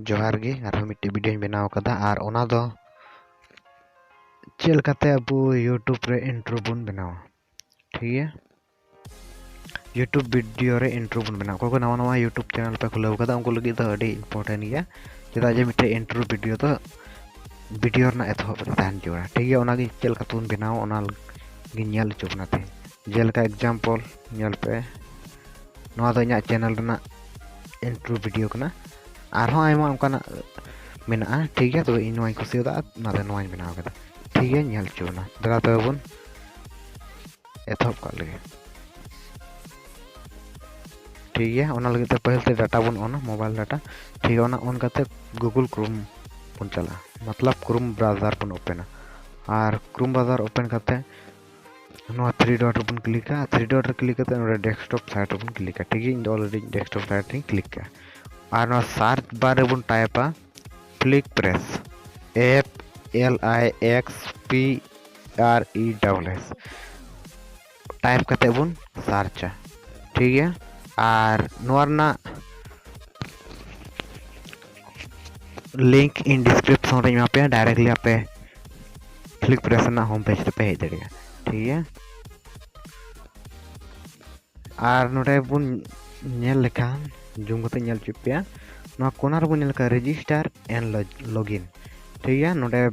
जोहार गे आरो मिट्टे वीडियो बनाव कदा और ओना दो चल करते अब यूट्यूब रे इंट्रो बन बनावा ठीक है। यूट्यूब वीडियो रे इंट्रो बन बनावा को नवा नवा यूट्यूब चैनल पे खुलाव कदा उनको लगी तो अड़ी इंपोर्टेंट गया चेदा जे मिट्टे इंट्रो वीडियो तो वीडियो ना एथोप तान जोड़ा ठीक है। ओना गे चल का तुन बनाव ओना गे नेल चुपनाते जेल का एग्जांपल नेल पे नवा दो इना चैनल ना इंट्रो वीडियो कना आरो आयमा उनकाना मेना ठीक है। तो इन नोई कुसियोदा नादे नोई बनाव कदा ठीक है नेल चुना दरा तो बन एथोप का लगे ठीक है। ओना लगे तो पहले से डाटा बन ऑन मोबाइल डाटा ठीक है। ओना ऑन करते गूगल क्रोम बन चला मतलब क्रोम ब्राउज़र बन ओपन और क्रोम ब्राउज़र ओपन करते नो थ्री डॉट बन क्लिक थ्री डॉट क्लिक करते डेस्कटॉप साइट बन क्लिक ठीक है। In already desktop site click और सर्च बार बन टाइपा फ्लिक प्रेस FLIXPRESS टाइप करते बन सर्च ठीक है। और नोरना लिंक इन डिस्क्रिप्शन रे यहाँ पे डायरेक्टली आपे फ्लिक प्रेस ना होम पेज पे हेज दड़िया ठीक है। और नोडे बन नेल लेखान जूम करते नेल चुपिया ना कोनार बन नेल का रजिस्टर एंड लॉगिन ठीक है। नोडे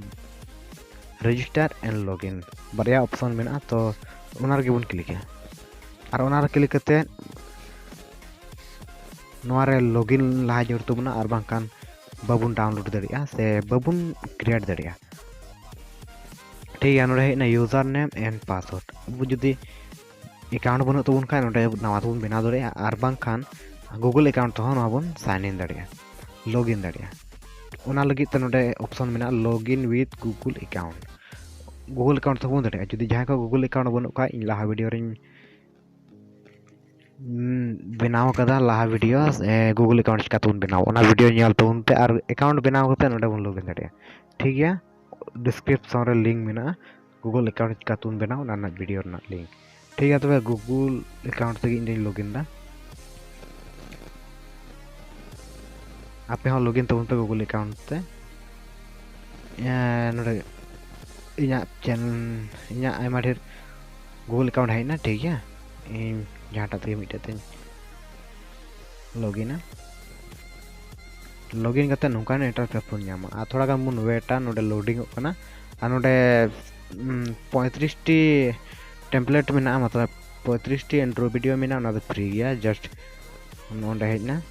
रजिस्टर एंड लॉगिन बारिया ऑप्शन मेना तो ओनार के बन क्लिक और ओनार क्लिक करते नोरे लॉगिन लहा जरूरत बना और बांकान बाबुन डाउनलोड दड़िया से बाबुन क्रिएट दड़िया ठीक है। नोडे हेना यूजर नेम एंड पासवर्ड अब जुदी अकाउंट बनु तबन खान नोडे नवा तबन बना दड़िया और बांखान गूगल अकाउंट तो नवा बन साइन इन दड़िया लॉगिन दड़िया ओना लगी तो नोडे ऑप्शन मेना लॉगिन विथ गूगल अकाउंट तो बन दड़िया जुदी जहां को गूगल अकाउंट बनु का इन लाहा वीडियो रे बनाव कदा लाहा वीडियो गूगल अकाउंट चिका तुन बनाव ओना वीडियो नेल तुन पे और अकाउंट बनाव करते नोडे बन लॉगिन दड़िया ठीक है। डिस्क्रिप्शन रे लिंक मेना गूगल अकाउंट चिका तुन बनाव ओना वीडियो ना लिंक ठीक है। तो गूगल अकाउंट से इन लॉगिन दा आपे हो लॉगिन तबन पे गूगल अकाउंट ते नोडे इना चैनल इना आयमा ढेर गूगल अकाउंट है ना ठीक है। इन जहाटा ते मिटे लॉगिन करते नौकान इंटरफेस बन नामा और थोड़ा गान बन वेटा नोडे लोडिंग ओकना और नोडे 35 टी टेम्पलेट मेना मतलब 35 टी इंट्रो वीडियो मेना ना तो फ्री गया जस्ट नोडे हेना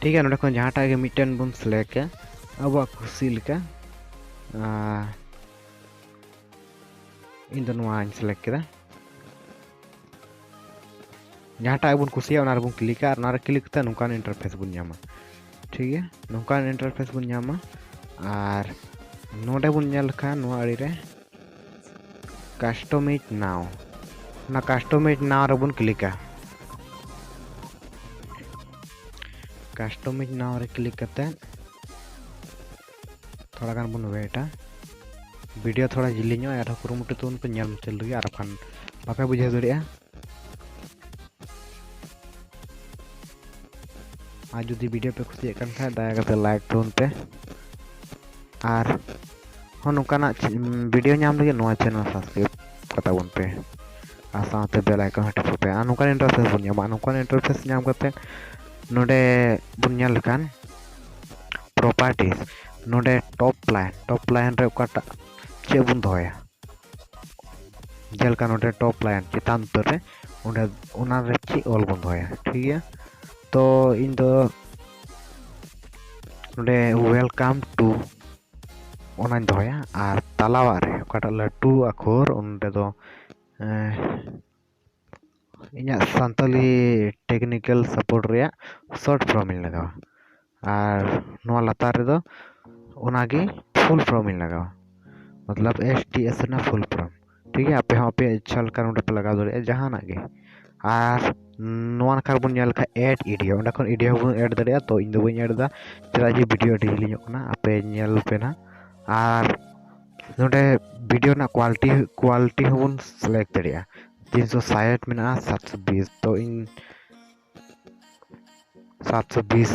ठीक है। नोडे खन जहाटा के मिटन बन सिलेक्ट अब खुशी लेका इन दोनों सिलेक्ट केदा जहाटा बन कुसिया ओना रे बन क्लिक और ओना रे क्लिक करते नौकान इंटरफेस बन नामा ठीक है। नौकान इंटरफेस बन नामा और नोडे बन नेल खा नो आड़ी रे कस्टमाइज नाउ ना कस्टमाइज नाउ रे बन क्लिक कस्टमाइज नाउ रे क्लिक करते थोड़ा गान बन वेटा वीडियो थोड़ा जिलिनो और कुरुमुटु तुन पे नेल मुचल लगी और खान बापे बुझे दड़िया आज जुदी वीडियो पे खुशी कन खा दया करते लाइक तुन पे और हो नोकाना वीडियो नाम लगे नोआ चैनल सब्सक्राइब कता बन पे और साथे बेल आइकन हटे पे और नोकान इंटरफेस बन नाम नोकान इंटरफेस नाम करते नोडे बन नेल कान प्रॉपर्टीज नोडे टॉप लाइन रे ओकाटा चे बन दोया जेलका नोडे टॉप लाइन चितान उतर रे ओंडे ओना रे ची ऑल बन दोया ठीक है। तो इन दो नोडे वेलकम टू ओना दोया और तलावा रे ओकाटा लटू अखर ओंडे दो इना संताली टेक्निकल सपोर्ट रे शॉर्ट फॉर्म इन लगावा और नोआ लतार रे दो ओनागे फुल फॉर्म इन लगावा मतलब STS ना फुल फॉर्म ठीक है। आपे पे चल कर उंडे पे लगा दो जहां ना गे और नोन कार्बन नेल का ऐड वीडियो उंडे खन वीडियो बन ऐड दड़िया तो इन दो बन ऐड दा चला जी वीडियो डिलीट ना आपे नेल पे ना और नोडे वीडियो ना क्वालिटी होबन सिलेक्ट दड़िया 360 में 720 तो इन 720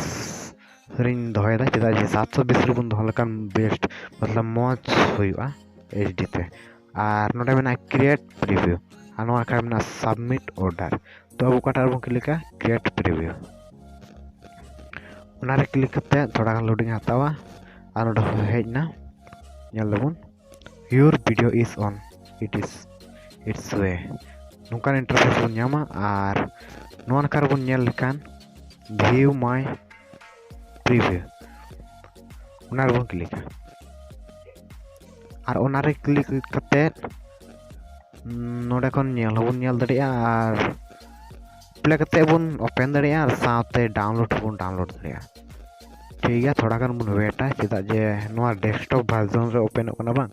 रिन दोहेदा चेदा जे 720 रिबन दोह लेकान बेस्ट मतलब मौज हुआ एचडी ते और नोडे मेना क्रिएट प्रीव्यू और नोआ का मेना सबमिट ऑर्डर तो अब ओकाटा बन क्लिक क्रिएट प्रीव्यू उनारे क्लिक करते थोड़ा गान लोडिंग हतावा और नोडे हेजना ñel labun your video is on its way nungkan interface bun nyama ar nuan kar bun ñel lekan view my preview unar bun klik ar onare klik kate node kon ñel bun ñel daria ar play kate bun open daria ar saate download bun download daria ठीक है थोड़ा गान बन वेटा चेदा जे नोआ desktop version रे open होना बांग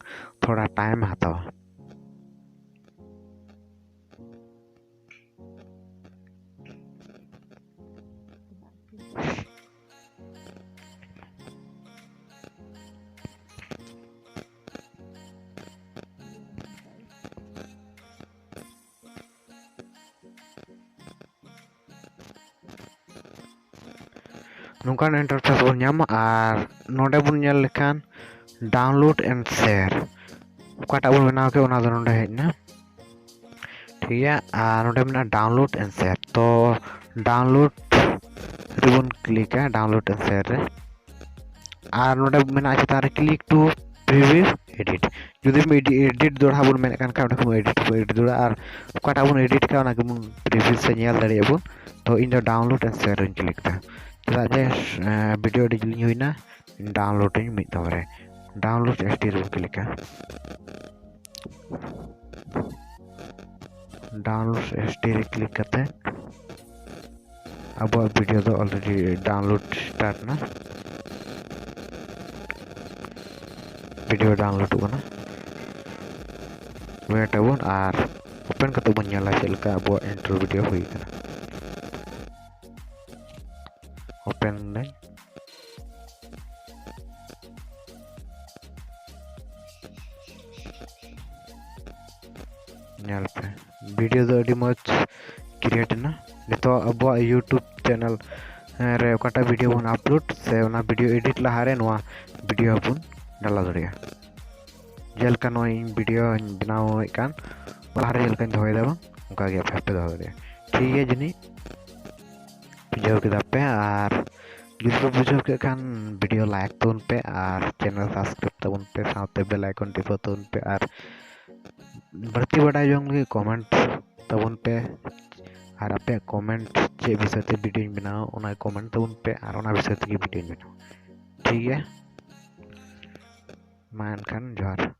थोड़ा टाइम हातावा नोंकान इंटरफेस बन नामा और नोडे बन ñel लेखान डाउनलोड एंड शेयर ओकाटा बन बनाव के ओना दो नोडे हेजना ठीक है और नोडे मेना डाउनलोड एंड शेयर तो डाउनलोड रिबन क्लिक है डाउनलोड एंड शेयर रे और नोडे मेना चेता रे क्लिक टू प्रीव्यू एडिट जुदी में एडिट दोड़ा बन मेना कान का एडिट दोड़ा और ओकाटा बन एडिट का ओना के बन प्रीव्यू से ñel दाड़िया बन तो इन डाउनलोड एंड शेयर रे क्लिक ता चला जे वीडियो डिलीट हुई ना डाउनलोडिंग मिद दवरे डाउनलोड एचडी रे क्लिक डाउनलोड एचडी रे क्लिक करते अब वीडियो तो ऑलरेडी डाउनलोड स्टार्ट ना वीडियो डाउनलोड होना वेट अबन और ओपन करते बन ñela चलका अब इंट्रो वीडियो हुई था ओपन नहीं ñel पे वीडियो तो अड़ी मज क्रिएट ना नितो अब यूट्यूब चैनल रे ओकाटा वीडियो बन अपलोड से ओना वीडियो एडिट लहारे नोआ वीडियो बन डाला दरिया जेल का नोई वीडियो बनाओ कान लहारे जेल का धोय देबा उनका के पे दो दरिया ठीक है जनी बुझाव के पे और जुदी बुझाव के खान वीडियो लाइक तोन पे और चैनल सब्सक्राइब तबन पे साथे बेल आइकन टिपो तोन पे और बढ़ती बड़ा जोंग लगे कमेंट तबन पे और आपे कमेंट चे विषय ते वीडियो बनाओ ओना कमेंट तबन पे और ओना विषय ते वीडियो बनाओ ठीक है मान खान जोहार।